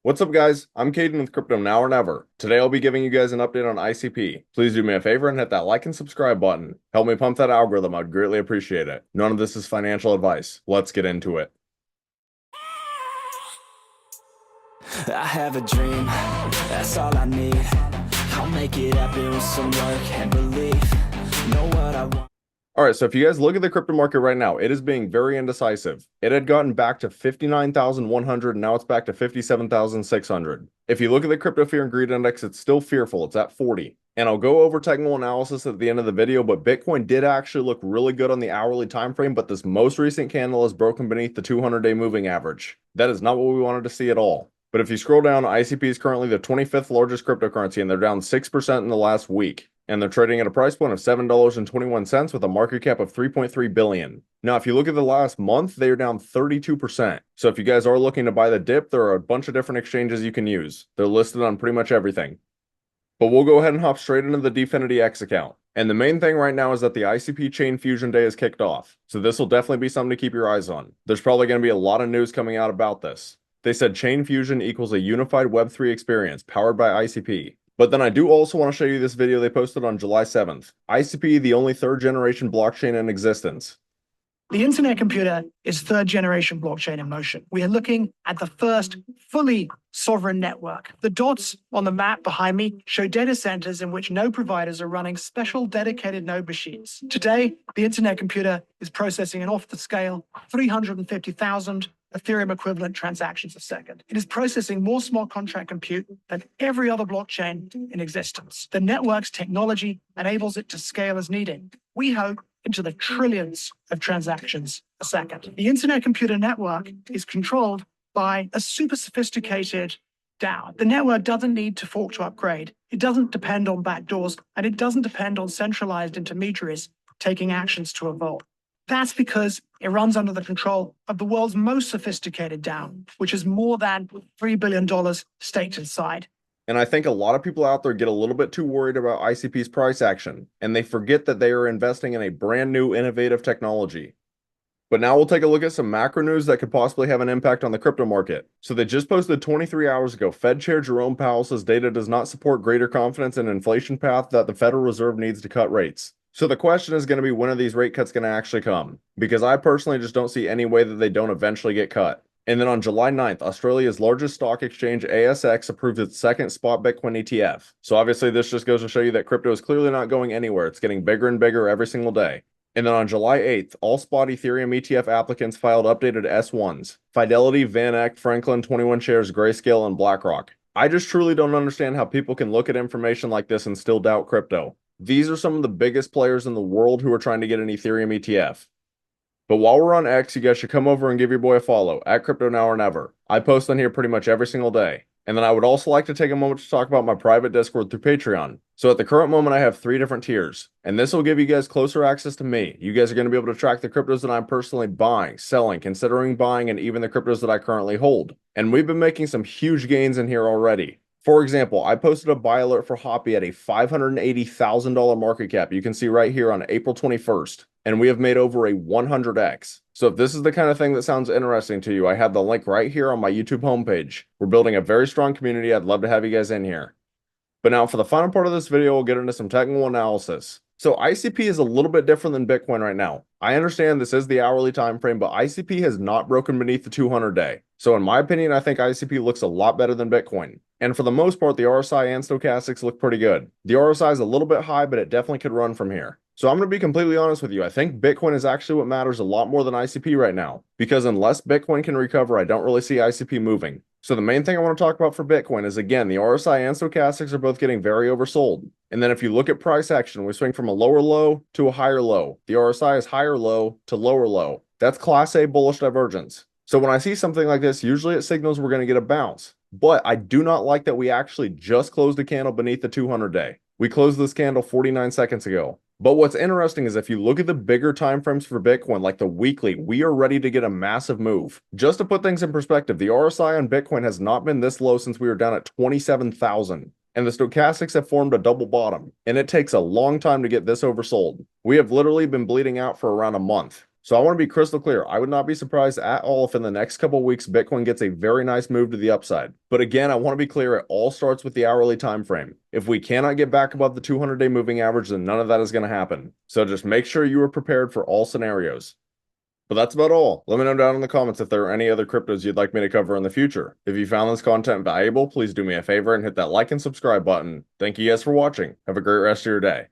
What's up, guys? I'm Caden with Crypto Now or Never. Today I'll be giving you guys an update on ICP. Please do me a favor and hit that like and subscribe button. Help me pump that algorithm, I'd greatly appreciate it. None of this is financial advice. Let's get into it. I have a dream, that's all I need. I'll make it happen with some work and belief. Know what I want. Alright, so if you guys look at the crypto market right now, it is being very indecisive. It had gotten back to 59,100 and now it's back to 57,600. If you look at the crypto fear and greed index, it's still fearful. It's at 40. And I'll go over technical analysis at the end of the video, but Bitcoin did actually look really good on the hourly time frame, but this most recent candle is broken beneath the 200-day moving average. That is not what we wanted to see at all. But if you scroll down, ICP is currently the 25th largest cryptocurrency, and they're down 6% in the last week. And they're trading at a price point of $7.21 with a market cap of $3.3 billion. Now, if you look at the last month, they are down 32%. So if you guys are looking to buy the dip, there are a bunch of different exchanges you can use. They're listed on pretty much everything. But we'll go ahead and hop straight into the Dfinity X account. And the main thing right now is that the ICP Chain Fusion Day is kicked off. So this will definitely be something to keep your eyes on. There's probably going to be a lot of news coming out about this. They said Chain Fusion equals a unified Web3 experience powered by ICP. But then I do also want to show you this video they posted on July 7th. ICP, the only third generation blockchain in existence. The internet computer is third generation blockchain in motion. We are looking at the first fully sovereign network. The dots on the map behind me show data centers in which node providers are running special dedicated node machines. Today, the internet computer is processing an off the scale 350,000 Ethereum equivalent transactions a second. It is processing more smart contract compute than every other blockchain in existence. The network's technology enables it to scale as needed. We hope into the trillions of transactions a second. The internet computer network is controlled by a super sophisticated DAO. The network doesn't need to fork to upgrade. It doesn't depend on backdoors, and it doesn't depend on centralized intermediaries taking actions to evolve. That's because it runs under the control of the world's most sophisticated DAO, which is more than $3 billion staked inside. And I think a lot of people out there get a little bit too worried about ICP's price action, and they forget that they are investing in a brand new innovative technology. But now we'll take a look at some macro news that could possibly have an impact on the crypto market. So they just posted 23 hours ago, Fed Chair Jerome Powell says data does not support greater confidence in inflation path that the Federal Reserve needs to cut rates. So the question is going to be, when are these rate cuts going to actually come? Because I personally just don't see any way that they don't eventually get cut. And then on July 9th, Australia's largest stock exchange, ASX, approved its second spot Bitcoin ETF. So obviously this just goes to show you that crypto is clearly not going anywhere. It's getting bigger and bigger every single day. And then on July 8th, all spot Ethereum ETF applicants filed updated S1s. Fidelity, VanEck, Franklin, 21 Shares, Grayscale, and Blackrock. I just truly don't understand how people can look at information like this and still doubt crypto. These are some of the biggest players in the world who are trying to get an Ethereum ETF. But while we're on X, you guys should come over and give your boy a follow, at Crypto Now or Never. I post on here pretty much every single day. And then I would also like to take a moment to talk about my private Discord through Patreon. So at the current moment, I have 3 different tiers. And this will give you guys closer access to me. You guys are going to be able to track the cryptos that I'm personally buying, selling, considering buying, and even the cryptos that I currently hold. And we've been making some huge gains in here already. For example, I posted a buy alert for Hoppy at a $580,000 market cap. You can see right here on April 21st. And we have made over a 100x. So if this is the kind of thing that sounds interesting to you, I have the link right here on my YouTube homepage. We're building a very strong community. I'd love to have you guys in here. But now for the final part of this video, we'll get into some technical analysis. So ICP is a little bit different than Bitcoin right now. I understand this is the hourly time frame, but ICP has not broken beneath the 200-day. So in my opinion, I think ICP looks a lot better than Bitcoin. And for the most part, the RSI and stochastics look pretty good. The RSI is a little bit high, but it definitely could run from here. So I'm going to be completely honest with you. I think Bitcoin is actually what matters a lot more than ICP right now. Because unless Bitcoin can recover, I don't really see ICP moving. So the main thing I want to talk about for Bitcoin is, again, the RSI and stochastics are both getting very oversold. And then if you look at price action, we swing from a lower low to a higher low. The RSI is higher low to lower low. That's Class A bullish divergence. So when I see something like this, usually it signals we're going to get a bounce. But I do not like that we actually just closed a candle beneath the 200-day. We closed this candle 49 seconds ago. But what's interesting is if you look at the bigger time frames for Bitcoin, like the weekly, we are ready to get a massive move. Just to put things in perspective, the RSI on Bitcoin has not been this low since we were down at 27,000. And the stochastics have formed a double bottom. And it takes a long time to get this oversold. We have literally been bleeding out for around a month. So I want to be crystal clear. I would not be surprised at all if in the next couple weeks Bitcoin gets a very nice move to the upside. But again, I want to be clear, it all starts with the hourly time frame. If we cannot get back above the 200-day moving average, then none of that is going to happen. So just make sure you are prepared for all scenarios. But that's about all. Let me know down in the comments if there are any other cryptos you'd like me to cover in the future. If you found this content valuable, please do me a favor and hit that like and subscribe button. Thank you guys for watching. Have a great rest of your day.